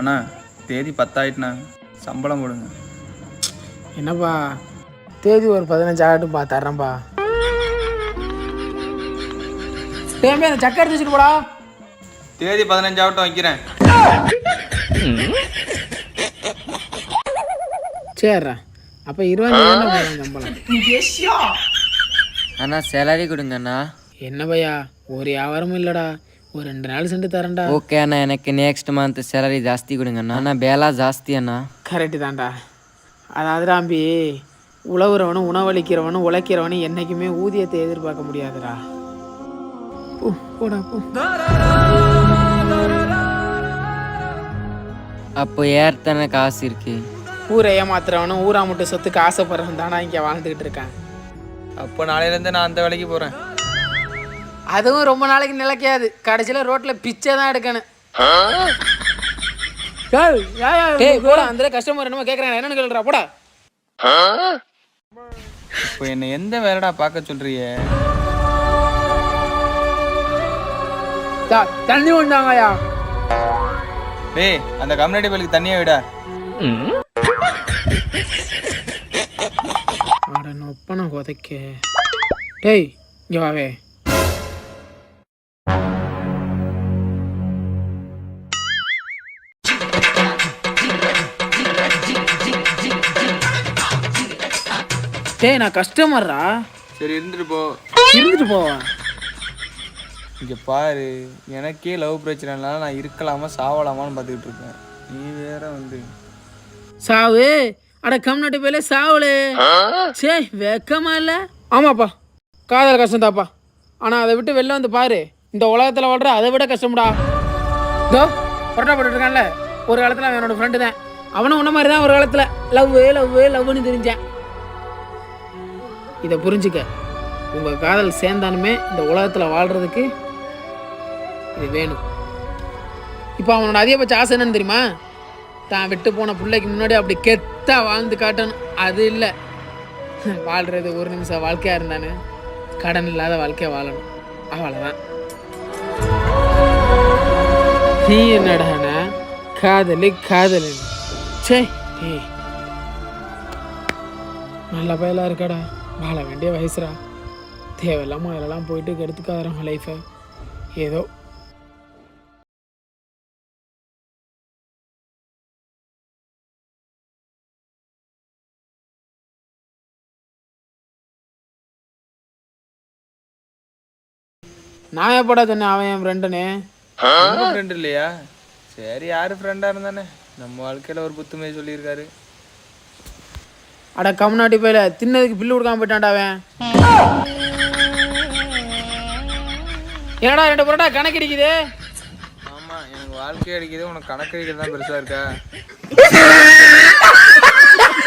அண்ணா தேதி 10 ஆயிட்டுண்ணா, சம்பளம் போடுங்க. என்னப்பா தேதி ஒரு 15 ஆகட்டும்பா, தர்றேன்ப்பா. தேம்பி அந்த சக்கரை எடுத்து வச்சுட்டு போடா. தேதி 15 ஆகட்டும், வைக்கிறேன். சரிடா, அப்போ 20 சம்பளம். அண்ணா சேலரி கொடுங்க அண்ணா. என்ன பையா, ஒரு வியாபாரமும் இல்லைடா, ஒரு 2 நாள் சென்று தரேன்டா. ஓகே அண்ணா, எனக்கு நெக்ஸ்ட் மந்த் சேலரி ஜாஸ்தி கொடுங்க அண்ணா. அண்ணா பேலா ஜாஸ்தி அண்ணா. கரெக்டு தான்டா. அதாவதுடாம்பி, உழவுறவனும் உணவளிக்கிறவனும் உழைக்கிறவனும் என்றைக்குமே ஊதியத்தை எதிர்பார்க்க முடியாதுடா. போடா போ. அப்போ ஏற்றான காசு இருக்கு. ஊரை ஏமாத்துறவனும் ஊரா மட்டும் சொத்துக்கு ஆசைப்படுறவன் தானா இங்கே வாழ்ந்துக்கிட்டு இருக்கான். அப்போ நாளையிலேருந்து நான் அந்த வேலைக்கு போகிறேன். அதுவும் ரொம்ப நாளைக்கு நிலைக்காது, கடைசியில் ரோட்டில் பிச்சை தான் எடுக்கணும். போடா, அந்த கஸ்டமர் என்னமோ கேட்குறாங்க, என்னன்னு கேளுடா, போடா. இப்போ என்னை எந்த வேலைடா பார்க்க சொல்றியே? தண்ணி கொண்டாங்கயா. டேய், அந்த கம்யூனிட்டி பள்ளிக்கு தண்ணியை விட. அட நொப்பன உதைக்க. டேய் இங்கே வாவே. டேய் நான் கஸ்டமர்ரா. சரி இருந்துட்டு போ. இருந்துட்டு போவா. இங்கே பாரு, எனக்கே லவ் பிரச்சனைனால நான் இருக்கலாமா சாவலாமான்னு பார்த்துக்கிட்டு இருக்கேன். நீ வேற வந்து சாவு. அட கம்நாட்டு பேல சாவுல. சே வெக்கமா இல்லை? ஆமாப்பா, காதல் கஷ்டம் தாப்பா. ஆனால் அதை விட்டு வெளில வந்து பாரு, இந்த உலகத்தில் வாழ்ற அதை விட கஷ்டம்டா. இதோ புரட்டா போட்டுட்டு இருக்கான்ல, ஒரு காலத்தில் அவன் என்னோட ஃப்ரெண்டு தான். அவனும் உன்ன மாதிரி தான் ஒரு காலத்தில் லவ்னு தெரிஞ்சேன். இதை புரிஞ்சுக்க, உங்கள் காதல் சேர்ந்தானுமே இந்த உலகத்தில் வாழ்கிறதுக்கு இது வேணும். இப்போ அவனோட அதிகபட்ச ஆசை என்னன்னு தெரியுமா? தான் விட்டு போன பிள்ளைக்கு முன்னாடி அப்படி கெத்தா வாழ்ந்து காட்டணும். அது இல்லை, வாழ்கிறது ஒரு நிமிஷம் வாழ்க்கையாக இருந்தானே, கடன் இல்லாத வாழ்க்கையை வாழணும், அவ்வளோதான். நீ என்னடான காதலி சே நல்ல பயலாக இருக்காடா, வாழ வேண்டிய வயசுரா. தேவையில்லாமல் அதெல்லாம் போயிட்டு கெடுத்துக்காதறாங்க லைஃப்பை. ஏதோ நான் எப்படா சொன்னேன் அவன் என் ஃப்ரெண்டுன்னு? ஃப்ரெண்டு இல்லையா? சரி, யாரு ஃப்ரெண்டாக இருந்தானே, நம்ம வாழ்க்கையில் ஒரு புத்துமை சொல்லியிருக்காரு. அட கம்நாட்டி போயில தின்னதுக்கு பில்லு கொடுக்காம போயிட்டான்டா அவன். என்னடா 2 பரோட்டா கணக்கு அடிக்குது? ஆமாம், எனக்கு வாழ்க்கை அடிக்குது, உனக்கு கணக்கு அடிக்கிறது தான் பெருசாக இருக்கா?